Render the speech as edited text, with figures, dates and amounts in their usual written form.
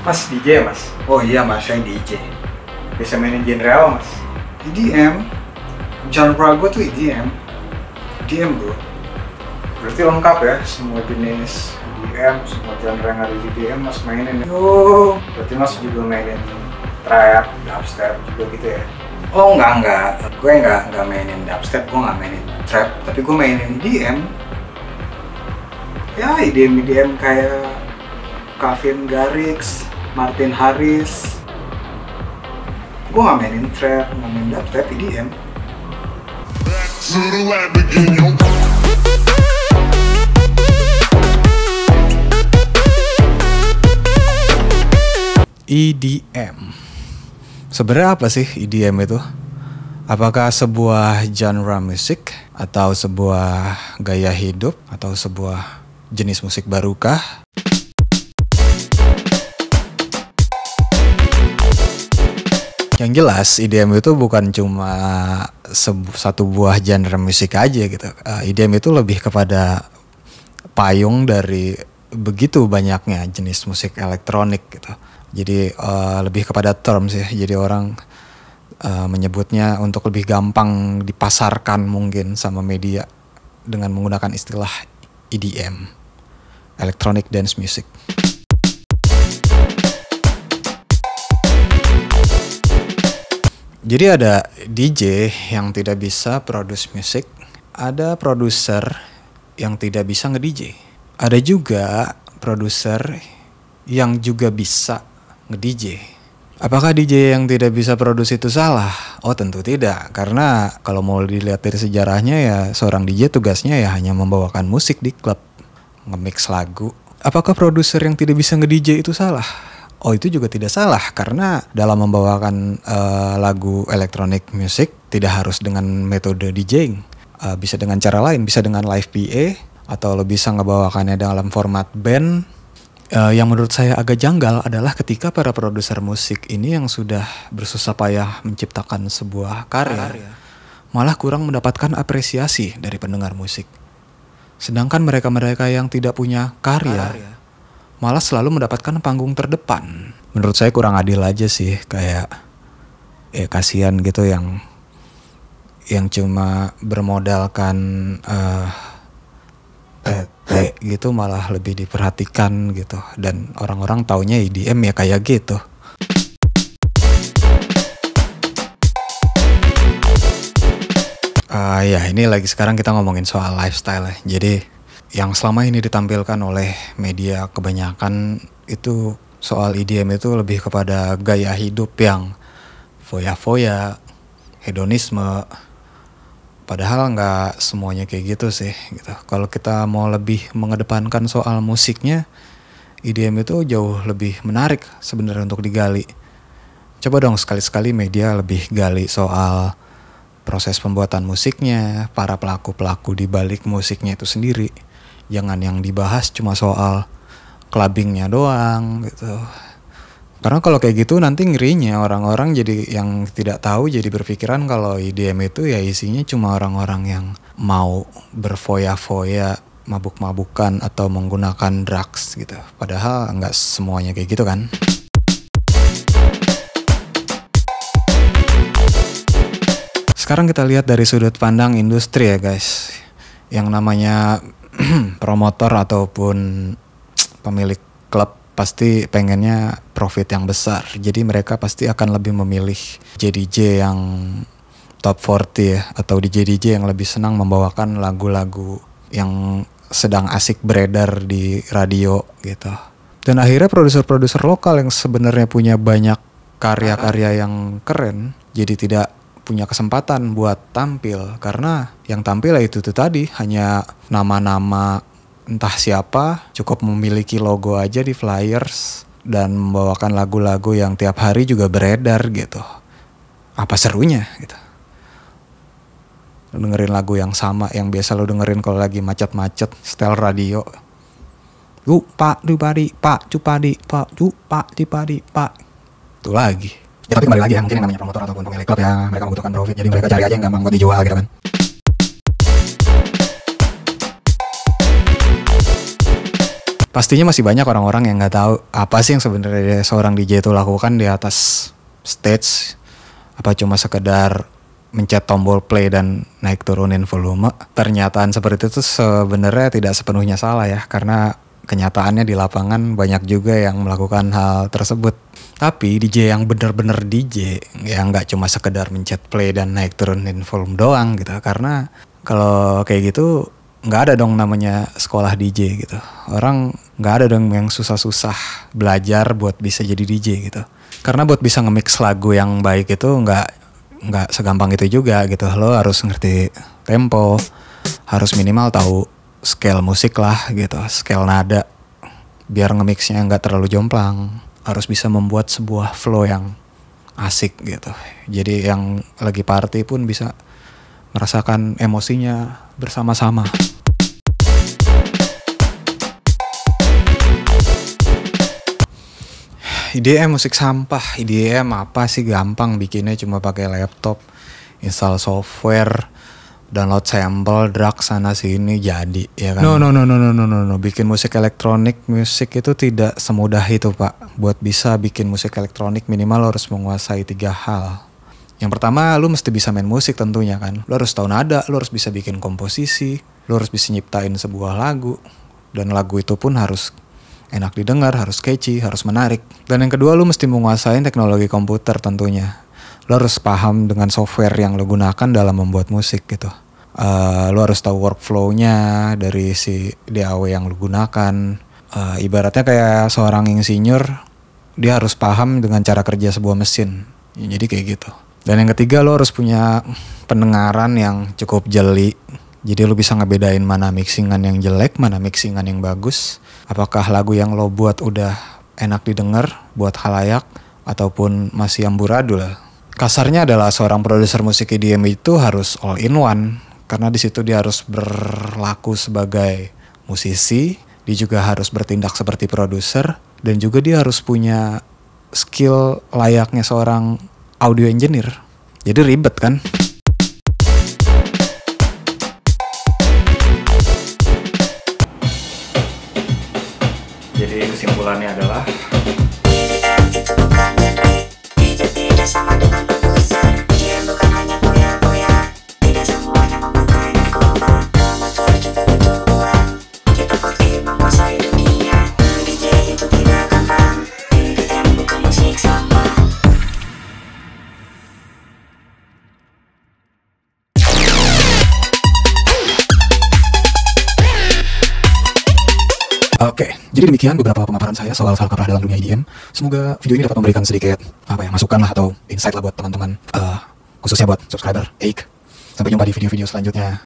Mas DJ ya mas? Oh iya mas, saya DJ. Bisa mainin genre apa mas? EDM, genre gue tuh EDM. EDM bro. Berarti lengkap ya, semua jenis EDM, semua genre yang ada di EDM mas mainin ya? Yo. Berarti mas juga mainin trap, dubstep juga gitu ya? Oh enggak. Gue enggak mainin dubstep, gue enggak mainin trap. Tapi gue mainin EDM. Ya EDM kayak Calvin Garrix, Martin Harris. Gue nggak mainin trap, nggak mainin dubstep, EDM. EDM. Sebenarnya apa sih EDM itu? Apakah sebuah genre musik atau sebuah gaya hidup atau sebuah jenis musik barukah? Yang jelas EDM itu bukan cuma satu buah genre musik aja gitu. EDM itu lebih kepada payung dari begitu banyaknya jenis musik elektronik gitu. Jadi lebih kepada term sih. Jadi orang menyebutnya untuk lebih gampang dipasarkan mungkin sama media dengan menggunakan istilah EDM, Electronic Dance Music. Jadi ada DJ yang tidak bisa produce musik, ada produser yang tidak bisa nge-DJ. Ada juga produser yang juga bisa nge-DJ. Apakah DJ yang tidak bisa produce itu salah? Oh tentu tidak, karena kalau mau dilihat dari sejarahnya ya seorang DJ tugasnya ya hanya membawakan musik di klub, nge-mix lagu. Apakah produser yang tidak bisa nge-DJ itu salah? Oh itu juga tidak salah, karena dalam membawakan lagu electronic music tidak harus dengan metode DJing. Bisa dengan cara lain, bisa dengan live PA, atau lo bisa ngebawakannya dalam format band. Yang menurut saya agak janggal adalah ketika para produser musik ini yang sudah bersusah payah menciptakan sebuah karya, malah kurang mendapatkan apresiasi dari pendengar musik. Sedangkan mereka-mereka yang tidak punya karya malah selalu mendapatkan panggung terdepan. Menurut saya kurang adil aja sih, kayak kasihan gitu yang cuma bermodalkan gitu malah lebih diperhatikan gitu, dan orang-orang taunya EDM ya kayak gitu. Ya ini lagi sekarang kita ngomongin soal lifestyle ya. Jadi yang selama ini ditampilkan oleh media kebanyakan itu soal EDM itu lebih kepada gaya hidup yang foya-foya, hedonisme. Padahal nggak semuanya kayak gitu sih gitu. Kalau kita mau lebih mengedepankan soal musiknya, EDM itu jauh lebih menarik sebenarnya untuk digali. Coba dong sekali-sekali media lebih gali soal proses pembuatan musiknya, para pelaku-pelaku di balik musiknya itu sendiri. Jangan yang dibahas cuma soal clubbingnya doang gitu. Karena kalau kayak gitu nanti ngerinya orang-orang jadi yang tidak tahu jadi berpikiran kalau EDM itu ya isinya cuma orang-orang yang mau berfoya-foya, mabuk-mabukan atau menggunakan drugs gitu. Padahal nggak semuanya kayak gitu kan. Sekarang kita lihat dari sudut pandang industri ya guys. Yang namanya promotor ataupun pemilik klub pasti pengennya profit yang besar. Jadi mereka pasti akan lebih memilih DJ yang top 40 ya, atau DJ yang lebih senang membawakan lagu-lagu yang sedang asik beredar di radio gitu. Dan akhirnya produser-produser lokal yang sebenarnya punya banyak karya-karya yang keren jadi tidak punya kesempatan buat tampil, karena yang tampil itu tuh tadi hanya nama-nama entah siapa, cukup memiliki logo aja di flyers dan membawakan lagu-lagu yang tiap hari juga beredar gitu. Apa serunya gitu? Lu dengerin lagu yang sama yang biasa lu dengerin kalau lagi macet-macet, setel radio. Pak dipadi, pak cupadi, pak cupa dipadi, pak. Itu lagi. Ya tapi kembali lagi ya, mungkin yang namanya promotor ataupun pemilik klub ya, mereka membutuhkan profit, jadi mereka cari aja yang gampang buat dijual gitu kan. Pastinya masih banyak orang-orang yang nggak tahu apa sih yang sebenarnya seorang DJ itu lakukan di atas stage. Apa cuma sekedar mencet tombol play dan naik turunin volume. Pernyataan seperti itu sebenarnya tidak sepenuhnya salah ya, karena kenyataannya di lapangan banyak juga yang melakukan hal tersebut. Tapi DJ yang bener-bener DJ yang nggak cuma sekedar mencet play dan naik turunin volume doang gitu. Karena kalau kayak gitu nggak ada dong namanya sekolah DJ gitu. Orang nggak ada dong yang susah-susah belajar buat bisa jadi DJ gitu. Karena buat bisa nge-mix lagu yang baik itu nggak segampang itu juga gitu. Lo harus ngerti tempo, harus minimal tahu scale musik lah gitu, scale nada, biar nge-mixnya nggak terlalu jomplang. Harus bisa membuat sebuah flow yang asik gitu. Jadi yang lagi party pun bisa merasakan emosinya bersama-sama. IDM musik sampah, IDM apa sih, gampang bikinnya, cuma pakai laptop, install software, download sampel, drag sana sini jadi ya kan. No. Bikin musik elektronik, musik itu tidak semudah itu, Pak. Buat bisa bikin musik elektronik minimal lo harus menguasai 3 hal. Yang pertama, lu mesti bisa main musik tentunya kan. Lu harus tahu nada, lu harus bisa bikin komposisi, lu harus bisa nyiptain sebuah lagu, dan lagu itu pun harus enak didengar, harus catchy, harus menarik. Dan yang kedua, lu mesti menguasai teknologi komputer tentunya. Lu harus paham dengan software yang lu gunakan dalam membuat musik gitu. Lu harus tahu workflow-nya dari si DAW yang lu gunakan. Ibaratnya kayak seorang insinyur, dia harus paham dengan cara kerja sebuah mesin. Ya, jadi kayak gitu. Dan yang ketiga, lu harus punya pendengaran yang cukup jeli. Jadi lu bisa ngebedain mana mixingan yang jelek, mana mixingan yang bagus. Apakah lagu yang lo buat udah enak didengar buat khalayak ataupun masih amburadul. Kasarnya adalah seorang produser musik EDM itu harus all in one, karena di situ dia harus berlaku sebagai musisi, dia juga harus bertindak seperti produser, dan juga dia harus punya skill layaknya seorang audio engineer. Jadi ribet kan? Jadi kesimpulannya adalah Oke, jadi demikian beberapa pemaparan saya soal hal kaprah dalam dunia EDM. Semoga video ini dapat memberikan sedikit masukan lah atau insight lah buat teman-teman, khususnya buat subscriber Eik. Sampai jumpa di video-video selanjutnya.